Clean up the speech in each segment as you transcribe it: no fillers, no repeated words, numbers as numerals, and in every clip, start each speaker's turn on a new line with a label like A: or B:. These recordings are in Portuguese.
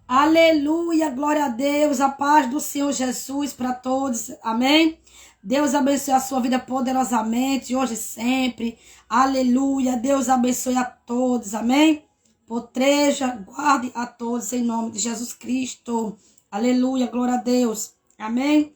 A: Aleluia, glória a Deus, a paz do Senhor Jesus para todos, amém? Deus abençoe a sua vida poderosamente, hoje e sempre, aleluia, Deus abençoe a todos, amém? Proteja, guarde a todos em nome de Jesus Cristo, aleluia, glória a Deus, amém?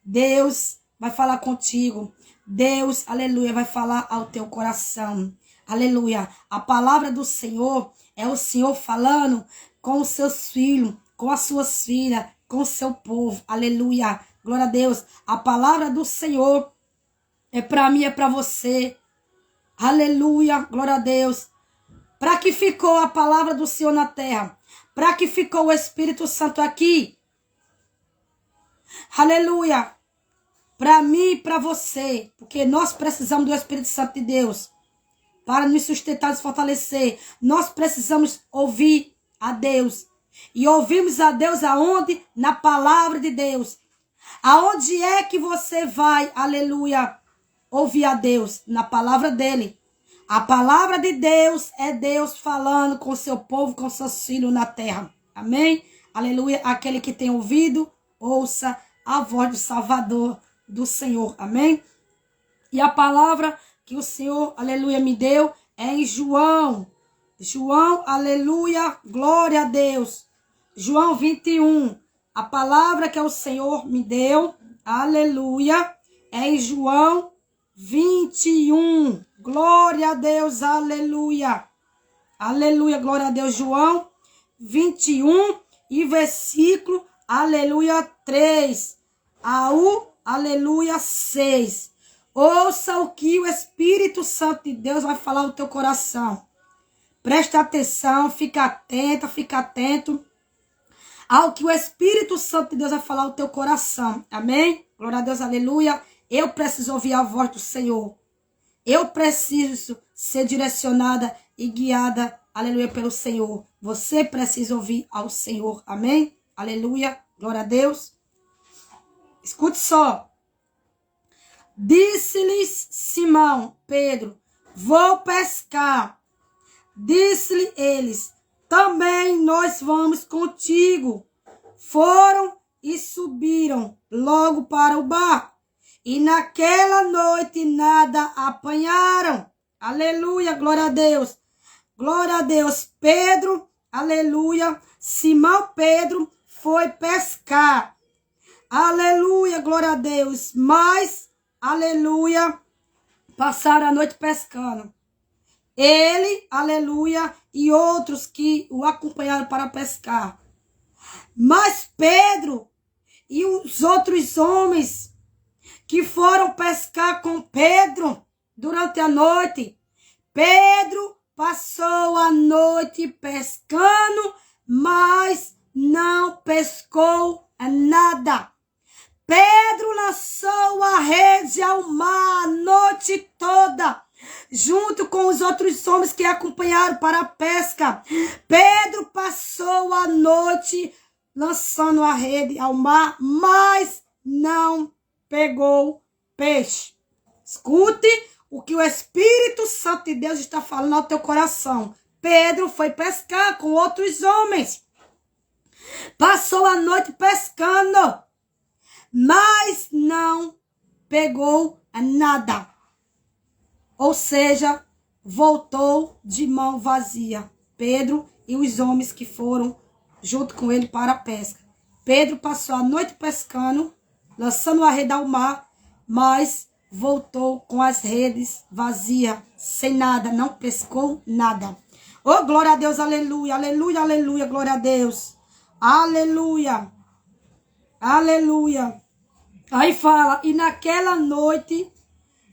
A: Deus vai falar contigo, Deus, aleluia, vai falar ao teu coração, aleluia, a palavra do Senhor é o Senhor falando com os seus filhos, com as suas filhas, com o seu povo. Aleluia. Glória a Deus. A palavra do Senhor é para mim, é para você. Aleluia. Glória a Deus. Para que ficou a palavra do Senhor na terra? Para que ficou o Espírito Santo aqui? Aleluia. Para mim e para você. Porque nós precisamos do Espírito Santo de Deus. Para nos sustentar, nos fortalecer. Nós precisamos ouvir a Deus. E ouvimos a Deus aonde? Na palavra de Deus. Aonde é que você vai, aleluia, ouvir a Deus? Na palavra dele. A palavra de Deus é Deus falando com seu povo, com seus filhos na terra. Amém? Aleluia. Aquele que tem ouvido, ouça a voz do Salvador, do Senhor. Amém? E a palavra que o Senhor, aleluia, me deu é em João, aleluia, glória a Deus. João 21, a palavra que o Senhor me deu, aleluia, é em João 21, glória a Deus, aleluia. Aleluia, glória a Deus, João 21 e versículo, aleluia, 3, aleluia, 6. Ouça o que o Espírito Santo de Deus vai falar no teu coração. Presta atenção, fica atento ao que o Espírito Santo de Deus vai falar no teu coração. Amém? Glória a Deus, aleluia. Eu preciso ouvir a voz do Senhor. Eu preciso ser direcionada e guiada, aleluia, pelo Senhor. Você precisa ouvir ao Senhor. Amém? Aleluia. Glória a Deus. Escute só. Disse-lhes Simão, Pedro, vou pescar. Disse-lhe eles, também nós vamos contigo. Foram e subiram logo para o barco. E naquela noite nada apanharam. Aleluia, glória a Deus. Glória a Deus. Pedro, aleluia. Simão Pedro foi pescar. Aleluia, glória a Deus. Mas, aleluia, passaram a noite pescando. Ele, aleluia, e outros que o acompanharam para pescar. Mas Pedro e os outros homens que foram pescar com Pedro durante a noite, Pedro passou a noite pescando, mas não pescou nada. Pedro lançou a rede ao mar a noite toda, junto com os outros homens que acompanharam para a pesca. Pedro passou a noite lançando a rede ao mar, mas não pegou peixe. Escute o que o Espírito Santo de Deus está falando ao teu coração. Pedro foi pescar com outros homens. Passou a noite pescando, mas não pegou nada. Ou seja, voltou de mão vazia. Pedro e os homens que foram junto com ele para a pesca. Pedro passou a noite pescando, lançando a rede ao mar, mas voltou com as redes vazias, sem nada, não pescou nada. Oh, glória a Deus, aleluia, aleluia, aleluia, glória a Deus. Aleluia, aleluia. Aí fala, e naquela noite,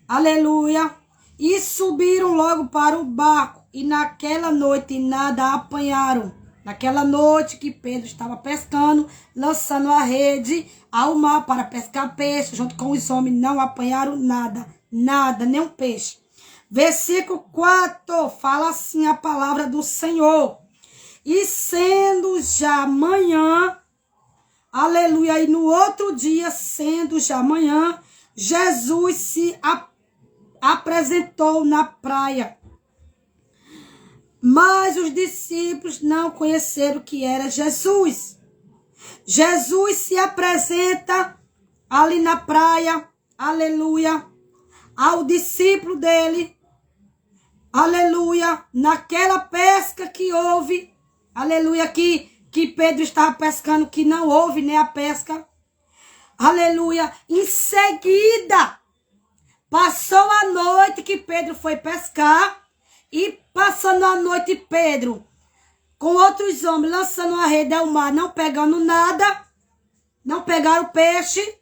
A: aleluia, e subiram logo para o barco, e naquela noite nada apanharam. Naquela noite que Pedro estava pescando, lançando a rede ao mar para pescar peixe, junto com os homens, não apanharam nada, nem um peixe. Versículo 4, fala assim a palavra do Senhor. E sendo já manhã, aleluia, e no outro dia, sendo já manhã, Jesus se apresentou na praia. Mas os discípulos discípulos não conheceram que era Jesus. Jesus se apresenta ali na praia, aleluia, ao discípulo dele, aleluia, naquela pesca que houve, aleluia, que Pedro estava pescando, que não houve, né, a pesca, aleluia. Em seguida, passou a noite que Pedro foi pescar, e passando a noite Pedro, com outros homens, lançando a rede ao mar, não pegando nada, não pegaram peixe.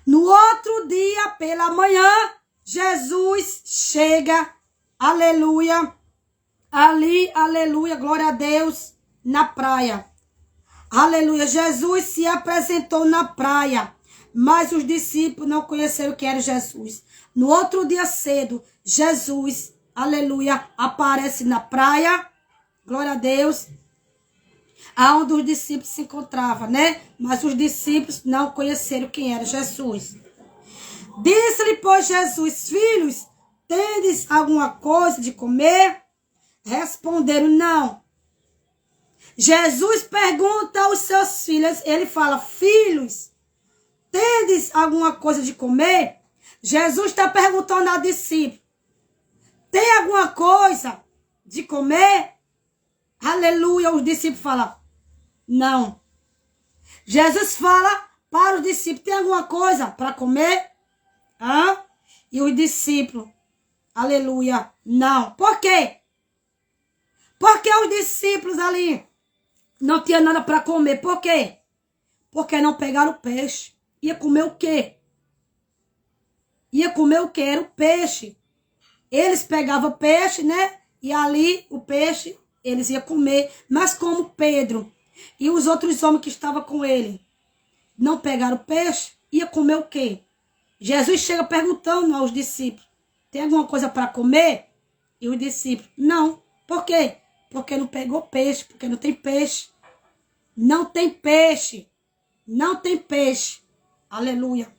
A: No outro dia, pela manhã, Jesus chega, aleluia, ali, aleluia, glória a Deus, na praia. Aleluia, Jesus se apresentou na praia, mas os discípulos não conheceram quem era Jesus. No outro dia cedo, Jesus, aleluia, aparece na praia, glória a Deus, aonde os discípulos se encontravam, né? Mas os discípulos não conheceram quem era Jesus. Disse-lhe, pois, Jesus: filhos, tendes alguma coisa de comer? Responderam: não. Jesus pergunta aos seus filhos, ele fala: filhos, tendes alguma coisa de comer? Jesus está perguntando ao discípulo: tem alguma coisa de comer? Aleluia, os discípulos falam: não. Jesus fala para os discípulos: tem alguma coisa para comer? Hã? E os discípulos, aleluia, não. Por quê? Porque os discípulos ali não tinham nada para comer. Por quê? Porque não pegaram peixe. Ia comer o quê? Ia comer o quê? Era o peixe. Eles pegavam peixe, né? E ali o peixe eles iam comer. Mas como Pedro e os outros homens que estavam com ele não pegaram peixe, ia comer o quê? Jesus chega perguntando aos discípulos: tem alguma coisa para comer? E os discípulos: não. Por quê? Porque não pegou peixe, porque não tem peixe. Não tem peixe. Não tem peixe. Aleluia.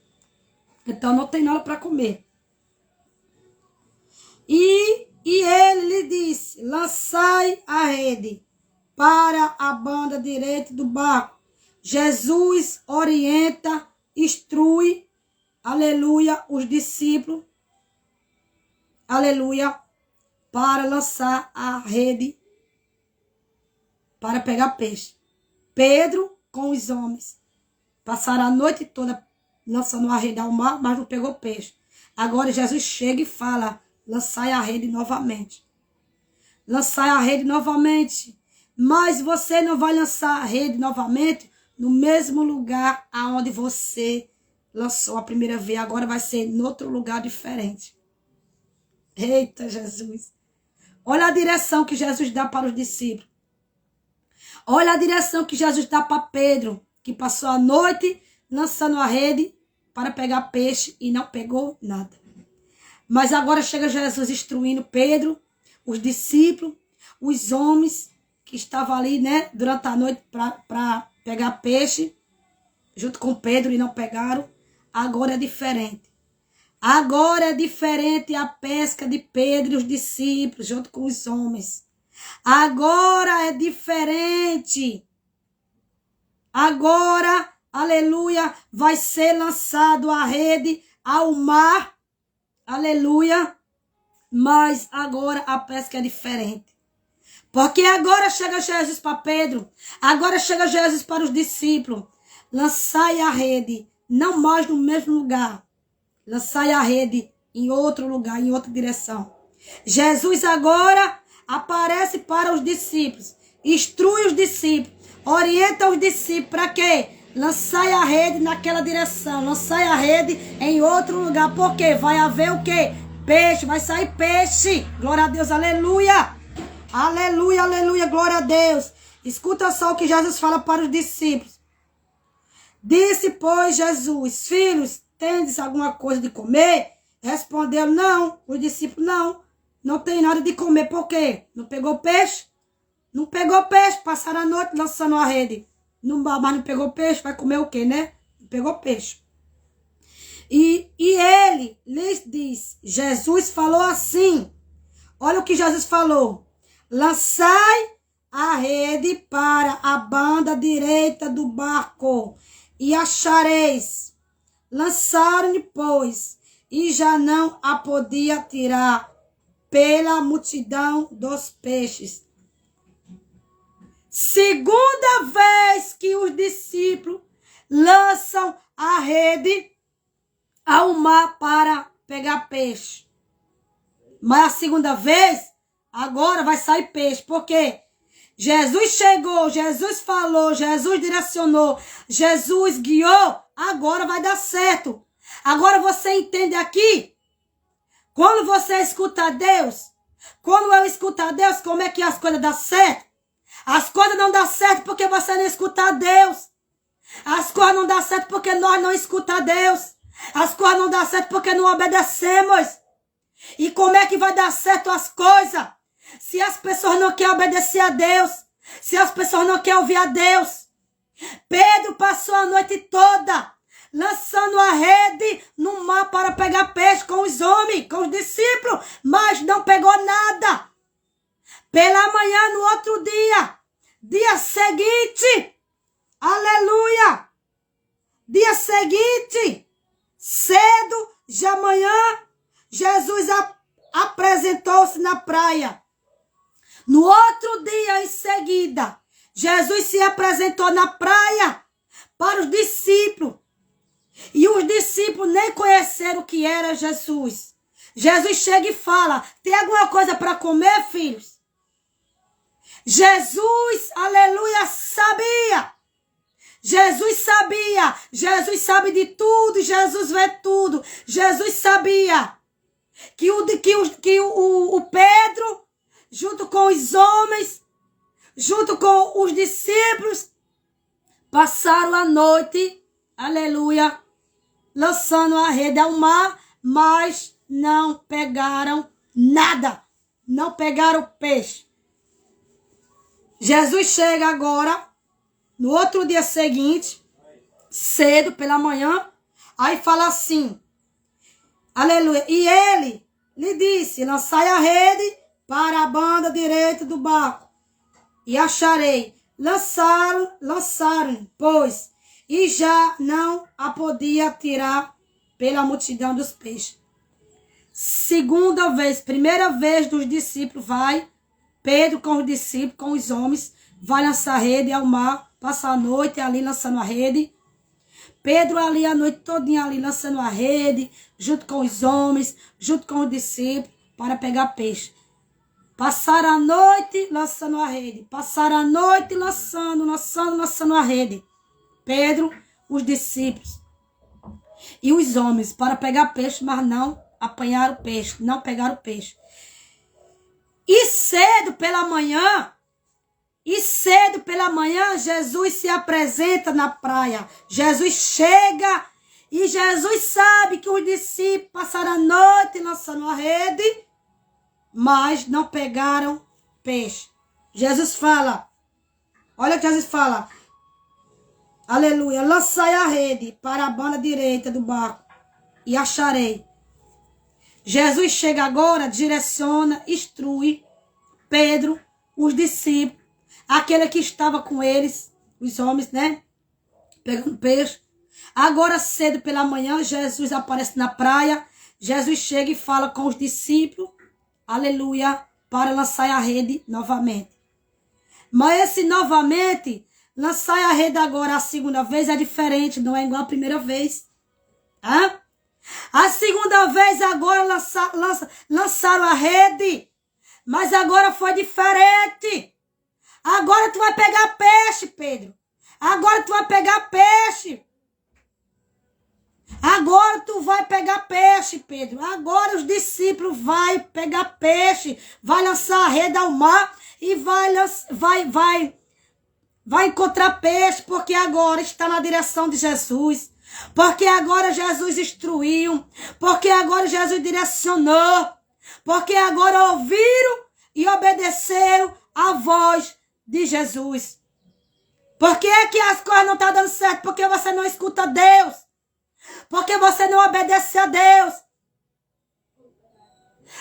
A: Então não tem nada para comer. E ele lhe disse: lançai a rede para a banda direita do barco. Jesus orienta, instrui, aleluia, os discípulos, aleluia, para lançar a rede para pegar peixe. Pedro com os homens passaram a noite toda lançando a rede ao mar, mas não pegou peixe. Agora Jesus chega e fala: lançai a rede novamente. Lançai a rede novamente. Mas você não vai lançar a rede novamente no mesmo lugar aonde você lançou a primeira vez. Agora vai ser em outro lugar diferente. Eita, Jesus. Olha a direção que Jesus dá para os discípulos. Olha a direção que Jesus dá para Pedro, que passou a noite lançando a rede para pegar peixe e não pegou nada. Mas agora chega Jesus instruindo Pedro, os discípulos, os homens que estavam ali, né, durante a noite para pegar peixe, junto com Pedro e não pegaram. Agora é diferente. Agora é diferente a pesca de Pedro e os discípulos, junto com os homens. Agora é diferente. Agora, aleluia, vai ser lançado a rede ao mar. Aleluia. Mas agora a pesca é diferente. Porque agora chega Jesus para Pedro. Agora chega Jesus para os discípulos. Lançai a rede, não mais no mesmo lugar. Lançai a rede em outro lugar, em outra direção. Jesus agora aparece para os discípulos. Instrui os discípulos. Orienta os discípulos para quê? Lançai a rede naquela direção. Lançai a rede em outro lugar. Por quê? Vai haver o quê? Peixe. Vai sair peixe. Glória a Deus. Aleluia. Aleluia, aleluia. Glória a Deus. Escuta só o que Jesus fala para os discípulos. Disse, pois, Jesus: filhos, tendes alguma coisa de comer? Responderam: não. Os discípulos: não tem nada de comer. Por quê? Não pegou peixe? Não pegou peixe. Passaram a noite lançando a rede. Mas não pegou peixe. Vai comer o quê, né? Não pegou peixe. E ele lhes disse: Jesus falou assim. Olha o que Jesus falou: lançai rede para a banda direita do barco, e achareis. Lançaram-lhe, pois, e já não a podia tirar pela multidão dos peixes. Segunda vez que os discípulos lançam a rede ao mar para pegar peixe. Mas a segunda vez, agora vai sair peixe. Por quê? Jesus chegou, Jesus falou, Jesus direcionou, Jesus guiou, agora vai dar certo. Agora você entende aqui? Quando você escuta Deus, quando eu escuto Deus, como é que as coisas dão certo? As coisas não dão certo porque você não escuta Deus. As coisas não dão certo porque nós não escutamos Deus. As coisas não dão certo porque não obedecemos. E como é que vai dar certo as coisas? Se as pessoas não querem obedecer a Deus. Se as pessoas não querem ouvir a Deus. Pedro passou a noite toda lançando a rede no mar para pegar peixe com os homens, com os discípulos, mas não pegou nada. Pela manhã, no outro dia, dia seguinte, aleluia, dia seguinte, cedo de manhã, Jesus apresentou-se na praia. No outro dia, em seguida, Jesus se apresentou na praia para os discípulos. E os discípulos nem conheceram o que era Jesus. Jesus chega e fala, tem alguma coisa para comer, filhos? Jesus, aleluia, sabia. Jesus sabia. Jesus sabe de tudo. Jesus vê tudo. Jesus sabia que o Pedro, junto com os homens, junto com os discípulos, passaram a noite, aleluia, lançando a rede ao mar, mas não pegaram nada. Não pegaram peixe. Jesus chega agora, no outro dia seguinte, cedo pela manhã, aí fala assim, aleluia, e ele lhe disse, lançai a rede para a banda direita do barco, e acharei. Lançaram, pois, e já não a podia tirar pela multidão dos peixes. Segunda vez, primeira vez dos discípulos vai, Pedro com os discípulos, com os homens, vai lançar a rede ao mar, passa a noite ali lançando a rede. Pedro ali a noite todinha ali lançando a rede, junto com os homens, junto com os discípulos, para pegar peixe. Passaram a noite lançando a rede. Passaram a noite lançando a rede. Pedro, os discípulos e os homens para pegar peixe, mas não apanharam peixe, não pegaram peixe. E cedo pela manhã, Jesus se apresenta na praia. Jesus chega e Jesus sabe que os discípulos passaram a noite lançando a rede, mas não pegaram peixe. Jesus fala, olha o que Jesus fala, aleluia, lançai a rede para a banda direita do barco e acharei. Jesus chega agora, direciona, instrui Pedro, os discípulos, aquele que estava com eles, os homens, né? Pegando peixe. Agora cedo pela manhã, Jesus aparece na praia. Jesus chega e fala com os discípulos, aleluia, para lançar a rede novamente. Mas esse novamente, lançar a rede agora a segunda vez é diferente, não é igual a primeira vez. Hã? A segunda vez agora lançaram a rede, mas agora foi diferente. Agora tu vai pegar peixe, Pedro. Agora tu vai pegar peixe. Agora tu vai pegar peixe, Pedro. Agora os discípulos vão pegar peixe, vai lançar a rede ao mar e vai encontrar peixe, porque agora está na direção de Jesus. Porque agora Jesus instruiu, porque agora Jesus direcionou, porque agora ouviram e obedeceram a voz de Jesus. Por que é que as coisas não estão dando certo? Porque você não escuta Deus, porque você não obedece a Deus.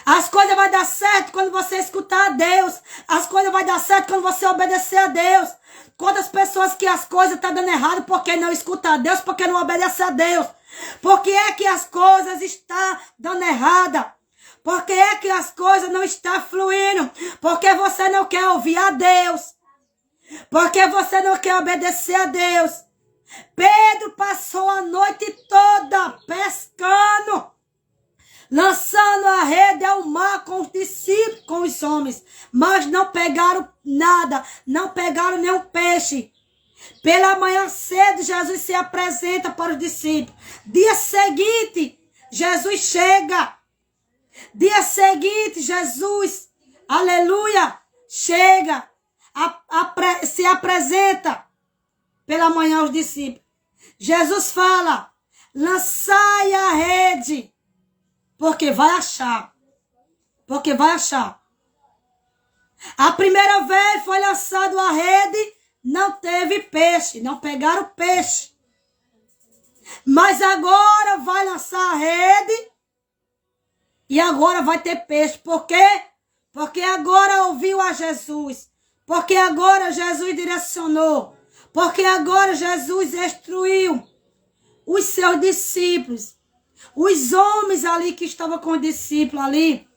A: As coisas vão dar certo quando você escutar a Deus. As coisas vão dar certo quando você obedecer a Deus. Quantas pessoas que as coisas estão dando errado porque não escutam a Deus, porque não obedecem a Deus. Por que é que as coisas estão dando errada? Por que é que as coisas não estão fluindo? Porque você não quer ouvir a Deus. Porque você não quer obedecer a Deus. Pedro passou a noite toda pescando, lançando a rede ao mar com os discípulos, com os homens. Mas não pegaram nada, não pegaram nenhum peixe. Pela manhã cedo, Jesus se apresenta para os discípulos. Dia seguinte, Jesus chega. Dia seguinte, Jesus, aleluia, chega, se apresenta pela manhã aos discípulos. Jesus fala, lançai a rede, porque vai achar. Porque vai achar. A primeira vez foi lançado a rede, não teve peixe, não pegaram peixe. Mas agora vai lançar a rede e agora vai ter peixe. Por quê? Porque agora ouviu a Jesus. Porque agora Jesus direcionou. Porque agora Jesus instruiu os seus discípulos. Os homens ali que estavam com o discípulo ali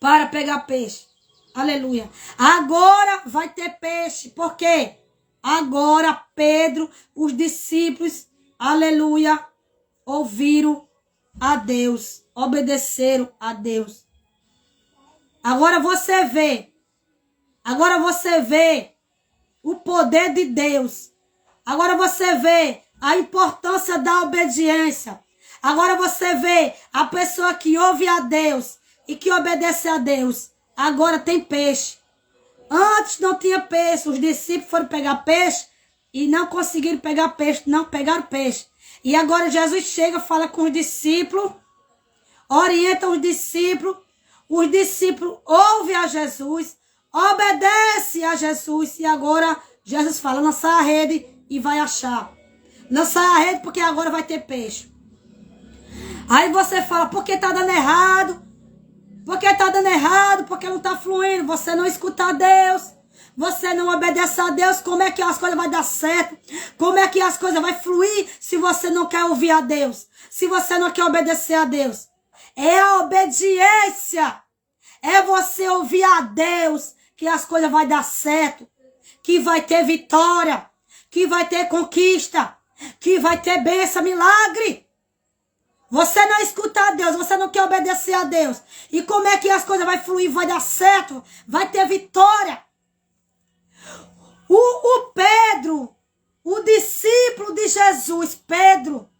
A: para pegar peixe. Aleluia. Agora vai ter peixe. Por quê? Agora Pedro, os discípulos, aleluia, ouviram a Deus, obedeceram a Deus. Agora você vê o poder de Deus. Agora você vê a importância da obediência. Agora você vê a pessoa que ouve a Deus e que obedece a Deus. Agora tem peixe. Antes não tinha peixe. Os discípulos foram pegar peixe e não conseguiram pegar peixe. Não pegaram peixe. E agora Jesus chega, fala com os discípulos, orienta os discípulos. Os discípulos ouvem a Jesus, obedecem a Jesus. E agora Jesus fala, lançar a rede e vai achar. Lançar a rede porque agora vai ter peixe. Aí você fala, por que está dando errado? Por que está dando errado? Porque não está fluindo. Você não escuta a Deus. Você não obedece a Deus. Como é que as coisas vão dar certo? Como é que as coisas vão fluir se você não quer ouvir a Deus? Se você não quer obedecer a Deus? É a obediência. É você ouvir a Deus que as coisas vão dar certo. Que vai ter vitória. Que vai ter conquista. Que vai ter bênção, milagre. Você não escuta a Deus, você não quer obedecer a Deus. E como é que as coisas vão fluir, vai dar certo, vai ter vitória. O Pedro, o discípulo de Jesus, Pedro,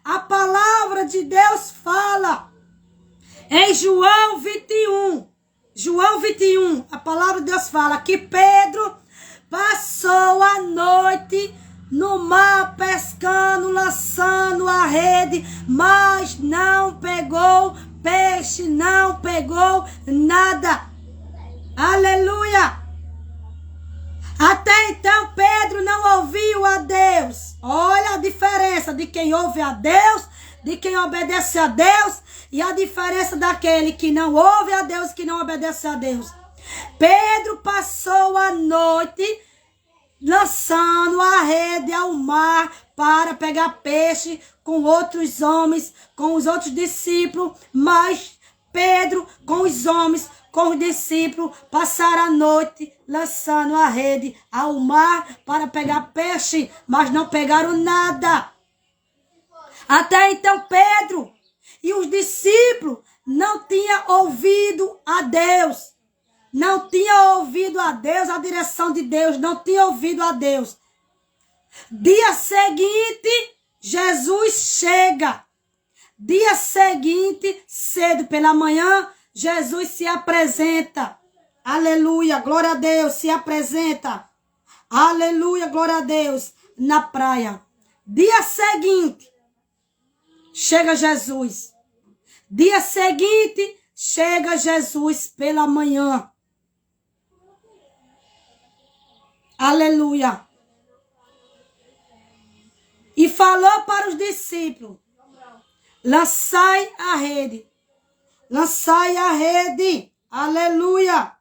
A: a palavra de Deus fala em João 21, a palavra de Deus fala que Pedro passou a noite no mar pescando, lançando a rede, mas não pegou peixe, não pegou nada. Aleluia! Até então Pedro não ouviu a Deus. Olha a diferença de quem ouve a Deus, de quem obedece a Deus, e a diferença daquele que não ouve a Deus e que não obedece a Deus. Pedro passou a noite lançando a rede ao mar para pegar peixe com outros homens, com os outros discípulos, mas Pedro com os homens, com os discípulos, passaram a noite lançando a rede ao mar para pegar peixe, mas não pegaram nada. Até então Pedro e os discípulos não tinham ouvido a Deus. Não tinha ouvido a Deus, a direção de Deus, não tinha ouvido a Deus. Dia seguinte, Jesus chega. Dia seguinte, cedo pela manhã, Jesus se apresenta. Aleluia, glória a Deus, se apresenta. Aleluia, glória a Deus, na praia. Dia seguinte, chega Jesus. Dia seguinte, chega Jesus pela manhã. Aleluia. E falou para os discípulos, lançai a rede. lançai a rede, aleluia.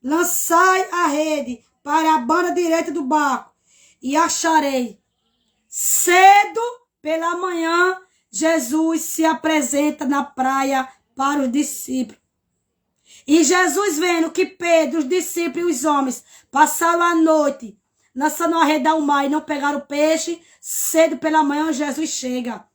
A: Lançai a rede para a banda direita do barco e acharei. Cedo pela manhã, Jesus se apresenta na praia para os discípulos. E Jesus vendo que Pedro, os discípulos e os homens passaram a noite lançando a rede ao mar e não pegaram peixe, cedo pela manhã Jesus chega.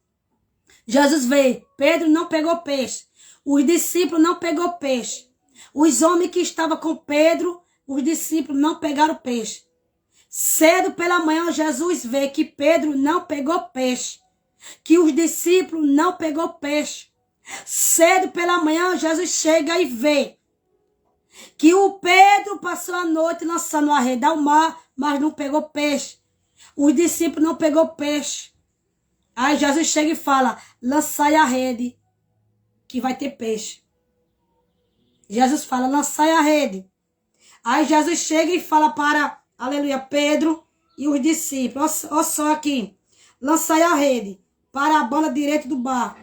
A: Jesus vê, Pedro não pegou peixe, os discípulos não pegou peixe. Os homens que estavam com Pedro, os discípulos não pegaram peixe. Cedo pela manhã Jesus vê que Pedro não pegou peixe, que os discípulos não pegou peixe. Cedo pela manhã Jesus chega e vê que o Pedro passou a noite lançando a rede ao mar, mas não pegou peixe. Os discípulos não pegou peixe. Aí Jesus chega e fala, lançai a rede, que vai ter peixe. Jesus fala, lançai a rede. Aí Jesus chega e fala para, aleluia, Pedro e os discípulos. Olha só aqui. Lançai a rede para a banda direita do barco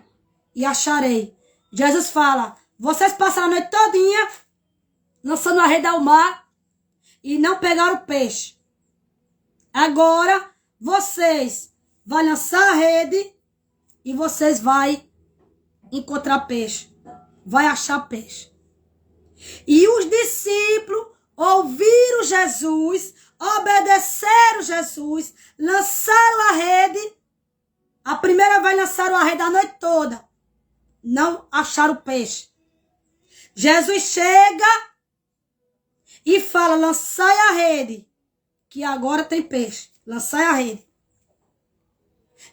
A: e acharei. Jesus fala, vocês passaram a noite todinha lançando a rede ao mar e não pegaram peixe. Agora vocês vão lançar a rede e vocês vão encontrar peixe. Vai achar peixe. E os discípulos ouviram Jesus, obedeceram Jesus, lançaram a rede. A primeira vez lançaram a rede a noite toda. Não acharam peixe. Jesus chega e fala, lançai a rede, que agora tem peixe. Lançai a rede.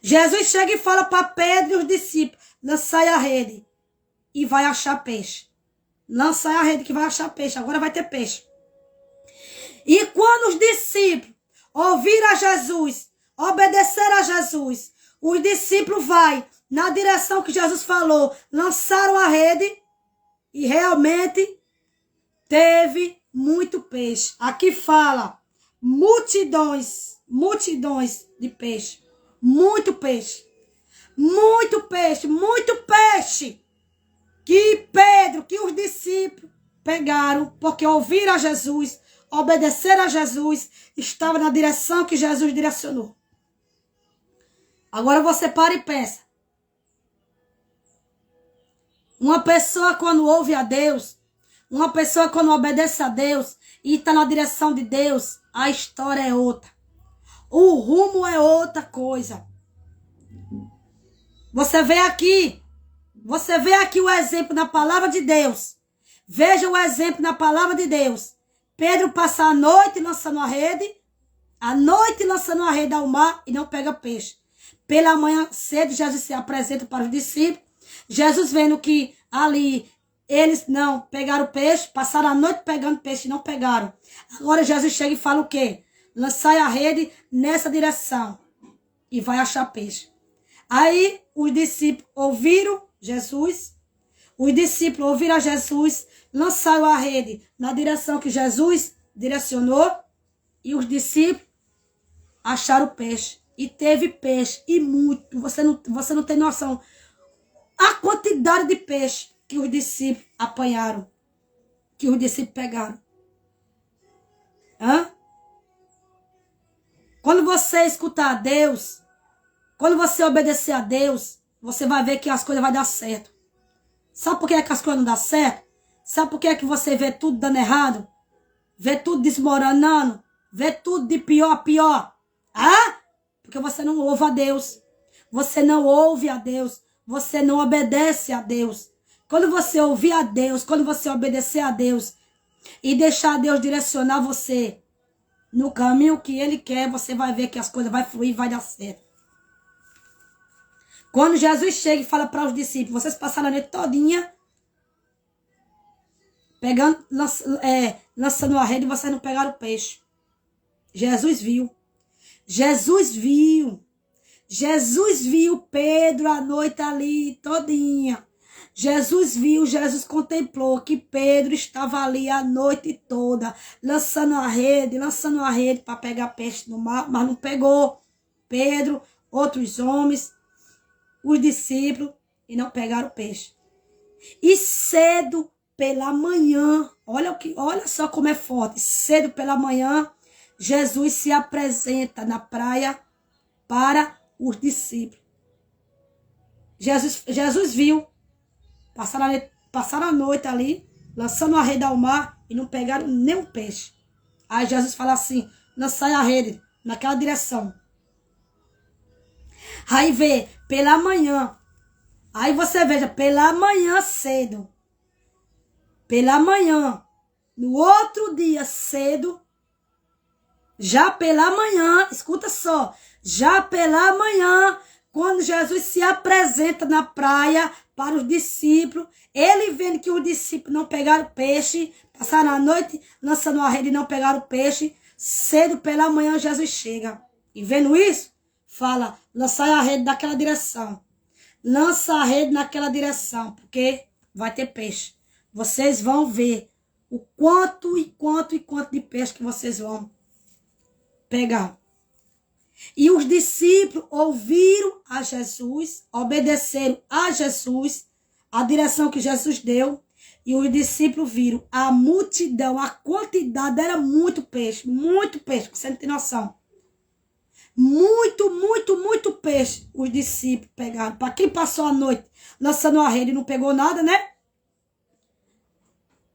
A: Jesus chega e fala para Pedro e os discípulos, lançai a rede e vai achar peixe. Lançai a rede que vai achar peixe, agora vai ter peixe. E quando os discípulos ouviram a Jesus, obedeceram a Jesus, os discípulos vai na direção que Jesus falou, lançaram a rede e realmente teve muito peixe. Aqui fala multidões de peixe. Muito peixe. Muito peixe, muito peixe. Que Pedro, que os discípulos pegaram, porque ouviram a Jesus, obedeceram a Jesus, estava na direção que Jesus direcionou. Agora você para e pensa. Uma pessoa quando ouve a Deus, uma pessoa quando obedece a Deus e está na direção de Deus, a história é outra. O rumo é outra coisa. Você vê aqui o exemplo na palavra de Deus. Veja o exemplo na palavra de Deus. Pedro passa a noite lançando a rede ao mar e não pega peixe. Pela manhã cedo, Jesus se apresenta para os discípulos. Jesus vendo que ali eles não pegaram peixe, passaram a noite pegando peixe e não pegaram. Agora Jesus chega e fala o quê? Lançai a rede nessa direção e vai achar peixe. Aí os discípulos ouviram Jesus, a Jesus, lançaram a rede na direção que Jesus direcionou e os discípulos acharam peixe. E teve peixe, e muito. Você não tem noção a quantidade de peixe que os discípulos apanharam, que os discípulos pegaram. Quando você escutar a Deus, quando você obedecer a Deus, você vai ver que as coisas vão dar certo. Sabe por que as coisas não dão certo? Sabe por que você vê tudo dando errado? Vê tudo desmoronando? Vê tudo de pior a pior? Porque você não ouve a Deus. Você não ouve a Deus. Você não obedece a Deus. Quando você ouvir a Deus, quando você obedecer a Deus e deixar Deus direcionar você no caminho que Ele quer, você vai ver que as coisas vão fluir e vai dar certo. Quando Jesus chega e fala para os discípulos, vocês passaram a noite todinha lançando a rede e vocês não pegaram o peixe. Jesus viu Pedro a noite ali todinha. Jesus contemplou que Pedro estava ali a noite toda, lançando a rede para pegar peixe no mar, mas não pegou. Pedro, outros homens, os discípulos, e não pegaram peixe. E cedo pela manhã, olha só como é forte. Cedo pela manhã, Jesus se apresenta na praia para os discípulos. Jesus viu, passaram a noite ali, lançando a rede ao mar e não pegaram nenhum peixe. Aí Jesus fala assim, lançai a rede naquela direção. Aí vê, pela manhã. Aí você veja, pela manhã cedo. Pela manhã. No outro dia cedo. Já pela manhã, escuta só. Já pela manhã, quando Jesus se apresenta na praia para os discípulos, ele vendo que os discípulos não pegaram peixe, passaram a noite lançando a rede e não pegaram peixe, cedo pela manhã Jesus chega. E vendo isso, fala, lançai a rede naquela direção. Lança a rede naquela direção, porque vai ter peixe. Vocês vão ver o quanto de peixe que vocês vão pegar. E os discípulos ouviram a Jesus, obedeceram a Jesus, a direção que Jesus deu, e os discípulos viram a multidão, a quantidade, era muito peixe, você não tem noção. Muito peixe os discípulos pegaram. Para quem passou a noite lançando a rede e não pegou nada, né?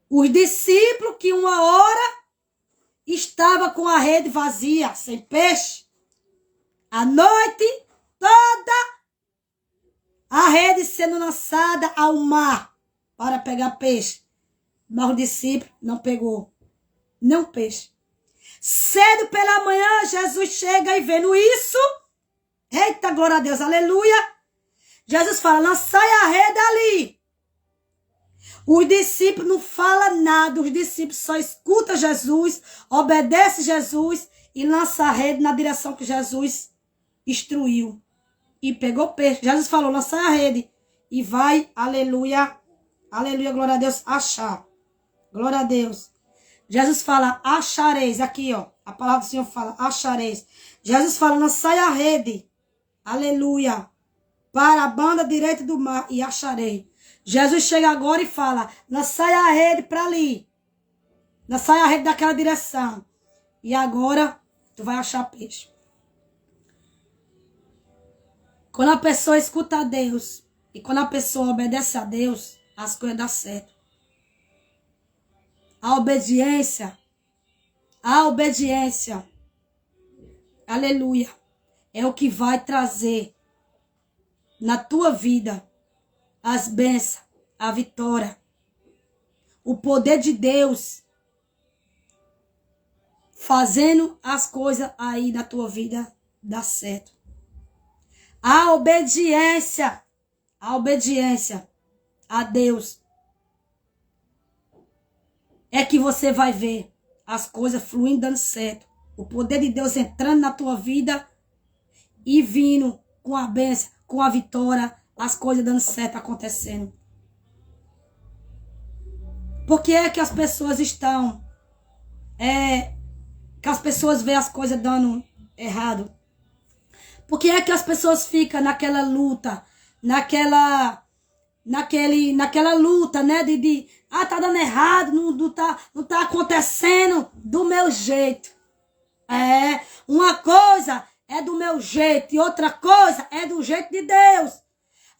A: Os discípulos que uma hora estava com a rede vazia, sem peixe. A noite toda, a rede sendo lançada ao mar para pegar peixe. Mas o discípulo não pegou nenhum peixe. Cedo pela manhã, Jesus chega e vendo isso. Eita, glória a Deus, aleluia. Jesus fala, lançai a rede ali. Os discípulos não falam nada, os discípulos só escutam Jesus, obedecem Jesus e lançam a rede na direção que Jesus instruiu. E pegou peixe. Jesus falou, lançai a rede. E vai, aleluia, glória a Deus, achar. Glória a Deus. Jesus fala, achareis. Aqui, ó. A palavra do Senhor fala, achareis. Jesus fala, lançai a rede. Aleluia. Para a banda direita do mar e acharei. Jesus chega agora e fala, lançai a rede para ali. Lançai a rede daquela direção. E agora, tu vai achar peixe. Quando a pessoa escuta a Deus e quando a pessoa obedece a Deus, as coisas dão certo. A obediência, aleluia, é o que vai trazer na tua vida as bênçãos, a vitória, o poder de Deus fazendo as coisas aí da tua vida dar certo. A obediência a Deus é que você vai ver as coisas fluindo dando certo. O poder de Deus entrando na tua vida e vindo com a bênção, com a vitória, as coisas dando certo, acontecendo. Por que é que as pessoas estão... que as pessoas veem as coisas dando errado? Por que é que as pessoas ficam naquela luta, naquela luta, né, tá dando errado, não tá acontecendo do meu jeito. Uma coisa é do meu jeito e outra coisa é do jeito de Deus.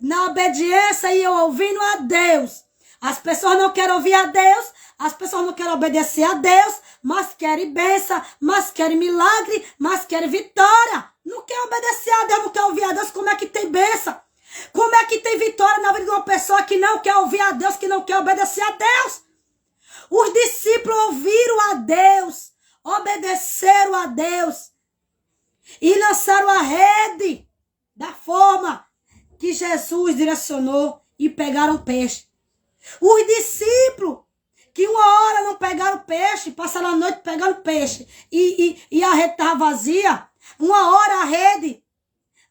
A: Na obediência e eu ouvindo a Deus. As pessoas não querem ouvir a Deus, as pessoas não querem obedecer a Deus, mas querem bênção, mas querem milagre, mas querem vitória. Não quer obedecer a Deus, não quer ouvir a Deus, como é que tem bênção? Como é que tem vitória na vida de uma pessoa que não quer ouvir a Deus, que não quer obedecer a Deus? Os discípulos ouviram a Deus, obedeceram a Deus e lançaram a rede da forma que Jesus direcionou e pegaram peixe. Os discípulos que uma hora não pegaram peixe, passaram a noite pegando peixe e a rede estava vazia, uma hora a rede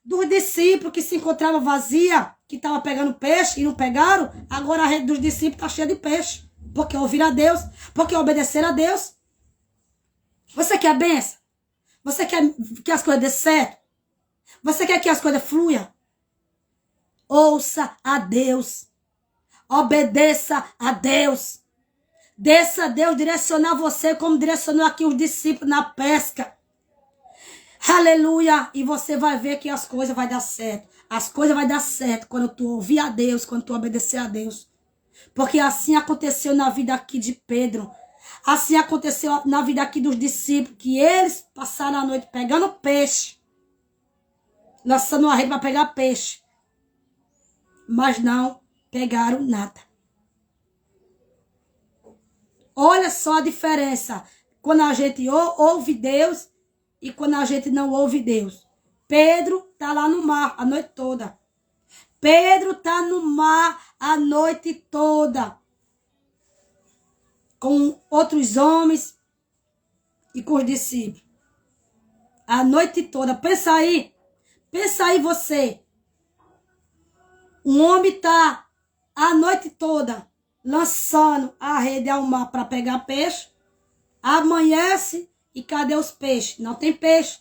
A: dos discípulos que se encontrava vazia, que estava pegando peixe e não pegaram, agora a rede dos discípulos está cheia de peixe. Porque ouviram a Deus, porque obedeceram a Deus. Você quer bênção? Você quer que as coisas dê certo? Você quer que as coisas fluam? Ouça a Deus. Obedeça a Deus. Deixa Deus direcionar você como direcionou aqui os discípulos na pesca. Aleluia. E você vai ver que as coisas vão dar certo. As coisas vão dar certo quando tu ouvir a Deus, quando tu obedecer a Deus. Porque assim aconteceu na vida aqui de Pedro. Assim aconteceu na vida aqui dos discípulos, que eles passaram a noite pegando peixe. Lançando uma rede para pegar peixe. Mas não pegaram nada. Olha só a diferença. Quando a gente ouve Deus e quando a gente não ouve Deus. Pedro está lá no mar a noite toda. Pedro está no mar a noite toda. Com outros homens e com os discípulos. A noite toda. Pensa aí você. Um homem está a noite toda lançando a rede ao mar para pegar peixe. Amanhece e cadê os peixes? Não tem peixe.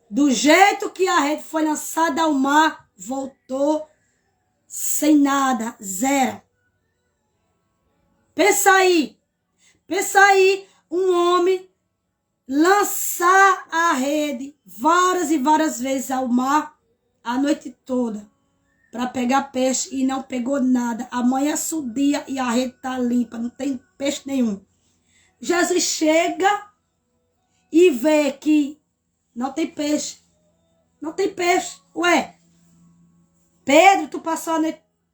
A: Do jeito que a rede foi lançada ao mar, voltou sem nada, zero. Pensa aí, um homem lançar a rede várias e várias vezes ao mar a noite toda para pegar peixe e não pegou nada. Amanhece o dia e a rede está limpa, não tem peixe nenhum. Jesus chega e vê que não tem peixe. Não tem peixe. Ué, Pedro, tu passou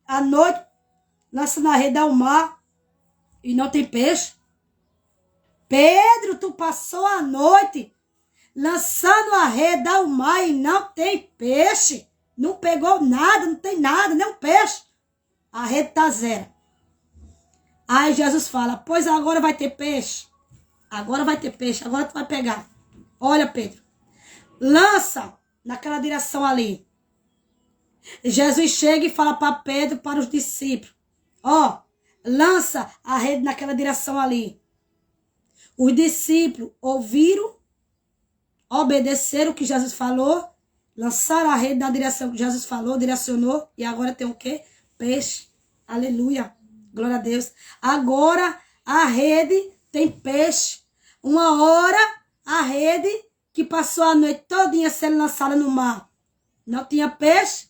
A: a noite lançando a rede ao mar e não tem peixe? Pedro, tu passou a noite lançando a rede ao mar e não tem peixe? Não pegou nada, não tem nada, nem um peixe. A rede tá zero. Aí Jesus fala, pois agora vai ter peixe. Agora vai ter peixe, agora tu vai pegar. Olha, Pedro, lança naquela direção ali. Jesus chega e fala para Pedro, para os discípulos, ó, lança a rede naquela direção ali. Os discípulos ouviram, obedeceram o que Jesus falou, lançaram a rede na direção que Jesus falou, direcionou, e agora tem o quê? Peixe. Aleluia. Glória a Deus. Agora a rede tem peixe. Uma hora a rede que passou a noite todinha sendo lançada no mar não tinha peixe.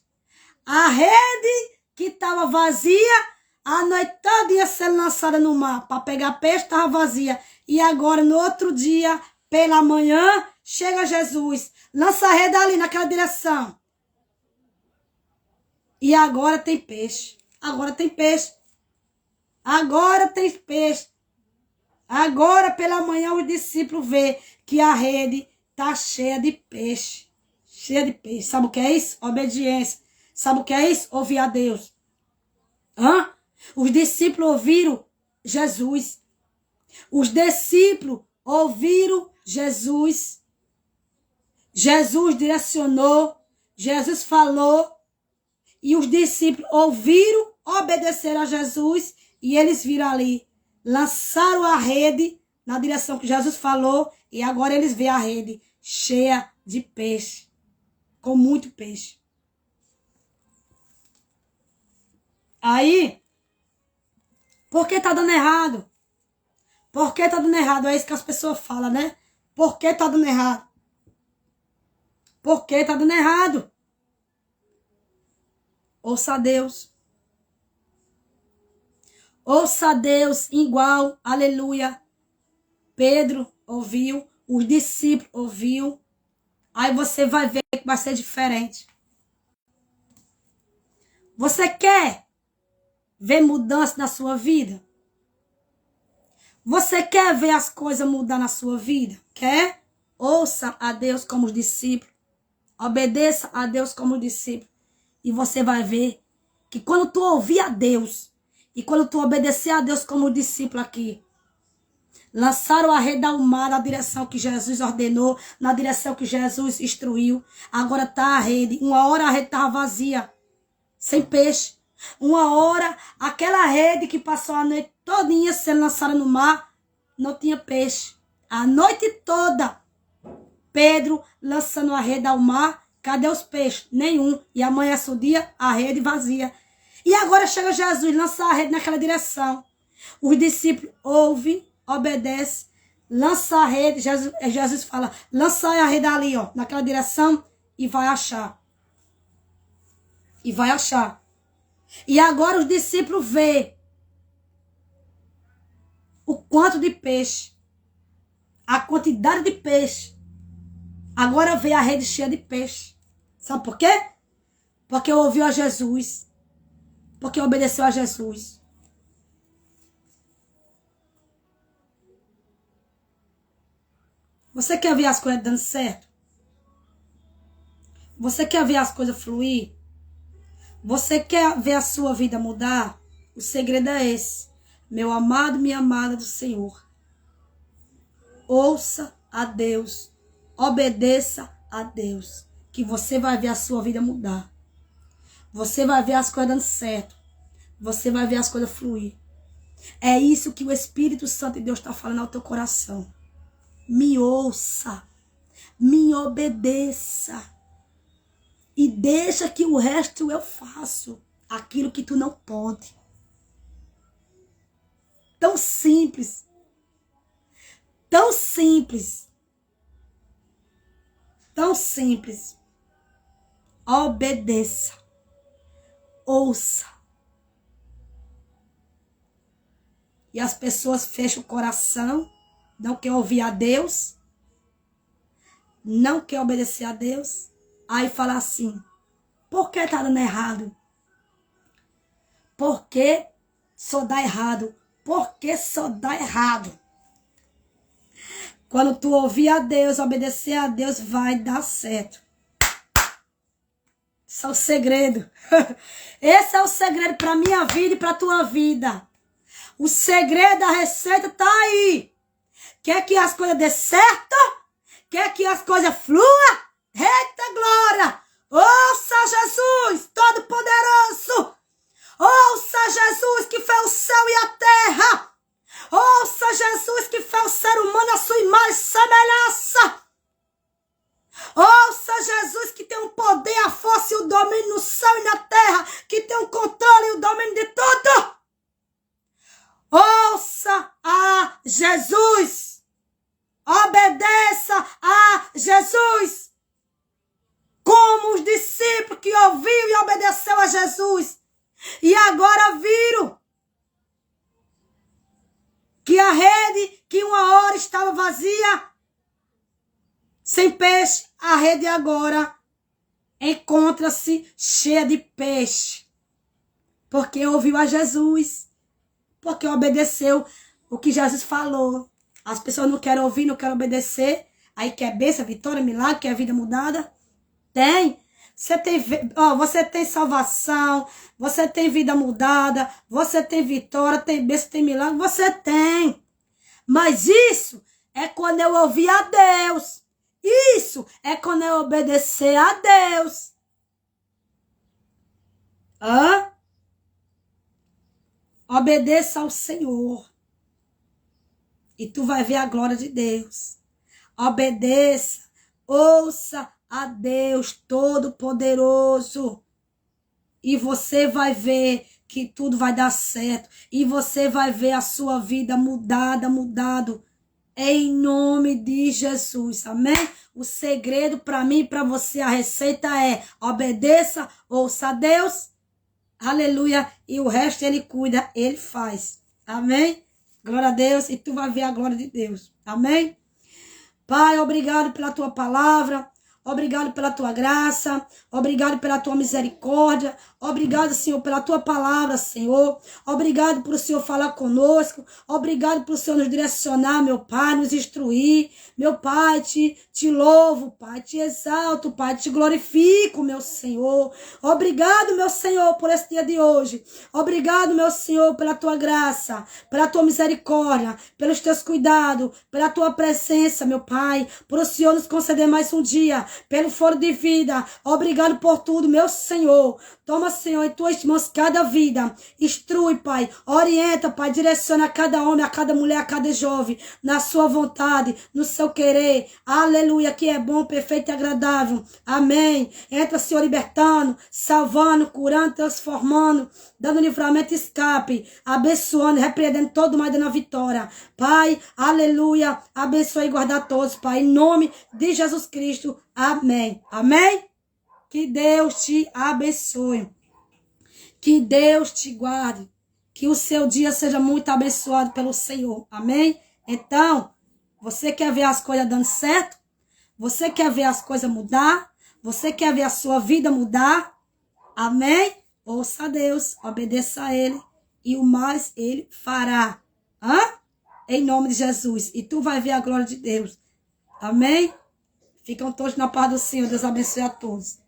A: A rede que estava vazia, a noite todinha sendo lançada no mar para pegar peixe, estava vazia. E agora, no outro dia, pela manhã, chega Jesus, lança a rede ali naquela direção. E agora tem peixe. Agora tem peixe. Agora tem peixe. Agora, pela manhã, os discípulos vê que a rede está cheia de peixe. Cheia de peixe. Sabe o que é isso? Obediência. Sabe o que é isso? Ouvir a Deus. Hã? Os discípulos ouviram Jesus. Os discípulos ouviram Jesus. Jesus direcionou. Jesus falou. E os discípulos ouviram, obedeceram a Jesus. E eles viram ali. Lançaram a rede na direção que Jesus falou. E agora eles veem a rede cheia de peixe. Com muito peixe. Aí, por que tá dando errado? Por que tá dando errado? É isso que as pessoas falam, né? Por que tá dando errado? Por que tá dando errado? Ouça a Deus. Ouça a Deus igual, aleluia. Pedro ouviu, os discípulos ouviu. Aí você vai ver que vai ser diferente. Você quer ver mudança na sua vida? Você quer ver as coisas mudar na sua vida? Quer? Ouça a Deus como os discípulos. Obedeça a Deus como os discípulos. E você vai ver que quando tu ouvir a Deus e quando tu obedecer a Deus como discípulo aqui, lançaram a rede ao mar na direção que Jesus ordenou, na direção que Jesus instruiu. Agora tá a rede. Uma hora a rede estava vazia, sem peixe. Uma hora, aquela rede que passou a noite todinha sendo lançada no mar, não tinha peixe. A noite toda, Pedro lançando a rede ao mar, cadê os peixes? Nenhum. E amanhece o dia, a rede vazia. E agora chega Jesus, lança a rede naquela direção. Os discípulos ouvem, obedecem, lança a rede. Jesus fala, lança a rede ali, ó, naquela direção e vai achar. E vai achar. E agora os discípulos vê o quanto de peixe, a quantidade de peixe. Agora vê a rede cheia de peixe. Sabe por quê? Porque ouviu a Jesus. Porque obedeceu a Jesus. Você quer ver as coisas dando certo? Você quer ver as coisas fluir? Você quer ver a sua vida mudar? O segredo é esse. Meu amado, minha amada do Senhor. Ouça a Deus. Obedeça a Deus. Que você vai ver a sua vida mudar. Você vai ver as coisas dando certo. Você vai ver as coisas fluir. É isso que o Espírito Santo de Deus está falando ao teu coração. Me ouça. Me obedeça. E deixa que o resto eu faço. Aquilo que tu não pode. Tão simples. Tão simples. Tão simples. Obedeça. Ouça. E as pessoas fecham o coração. Não quer ouvir a Deus. Não quer obedecer a Deus. Aí fala assim. Por que tá dando errado? Por que só dá errado? Por que só dá errado? Quando tu ouvir a Deus, obedecer a Deus, vai dar certo. Esse é o segredo. Esse é o segredo para minha vida e para tua vida. O segredo, a receita tá aí. Quer que as coisas dê certo? Quer que as coisas fluam? Eita glória! Ouça Jesus, Todo-Poderoso! Ouça Jesus que fez o céu e a terra! Ouça Jesus que fez o ser humano a sua imagem e semelhança! Ouça Jesus que tem o poder, a força e o domínio no céu e na terra, que tem o controle e o domínio de tudo! Ouça a Jesus! Obedeça a Jesus! Como os discípulos que ouviram e obedeceu a Jesus. E agora viram que a rede, que uma hora estava vazia, sem peixe, a rede agora encontra-se cheia de peixe. Porque ouviu a Jesus. Porque obedeceu o que Jesus falou. As pessoas não querem ouvir, não querem obedecer. Aí quer bênção, vitória, milagre, quer vida mudada. Tem. Você tem salvação, você tem vida mudada, você tem vitória, tem bênção, tem milagre, você tem. Mas isso é quando eu ouvir a Deus. Isso é quando eu obedecer a Deus. Obedeça ao Senhor. E tu vai ver a glória de Deus. Obedeça, ouça a Deus Todo-Poderoso. E você vai que tudo vai dar certo. E você vai ver a sua vida mudado. Em nome de Jesus. Amém? O segredo para mim e para você, a receita é obedeça, ouça a Deus. Aleluia. E o resto ele cuida, ele faz. Amém? Glória a Deus. E tu vai ver a glória de Deus. Amém? Pai, obrigado pela tua palavra. Obrigado pela tua graça, obrigado pela tua misericórdia, obrigado, Senhor, pela tua palavra, Senhor, obrigado por o Senhor falar conosco, obrigado por o Senhor nos direcionar, meu Pai, nos instruir, meu Pai, te louvo, Pai, te exalto, Pai, te glorifico, meu Senhor, obrigado, meu Senhor, por esse dia de hoje, obrigado, meu Senhor, pela tua graça, pela tua misericórdia, pelos teus cuidados, pela tua presença, meu Pai, por o Senhor nos conceder mais um dia, pelo foro de vida. Obrigado por tudo, meu Senhor. Toma, Senhor, em tuas mãos cada vida. Instrui, Pai. Orienta, Pai. Direciona cada homem, a cada mulher, a cada jovem. Na sua vontade, no seu querer. Aleluia, que é bom, perfeito e agradável. Amém. Entra, Senhor, libertando, salvando, curando, transformando, dando livramento e escape. Abençoando, repreendendo todo mal na vitória. Pai, aleluia. Abençoe e guarda todos, Pai. Em nome de Jesus Cristo. Amém. Amém. Que Deus te abençoe. Que Deus te guarde. Que o seu dia seja muito abençoado pelo Senhor. Amém? Então, você quer ver as coisas dando certo? Você quer ver as coisas mudar? Você quer ver a sua vida mudar? Amém? Ouça a Deus, obedeça a Ele. E o mais Ele fará. Hã? Em nome de Jesus. E tu vai ver a glória de Deus. Amém? Ficam todos na paz do Senhor. Deus abençoe a todos.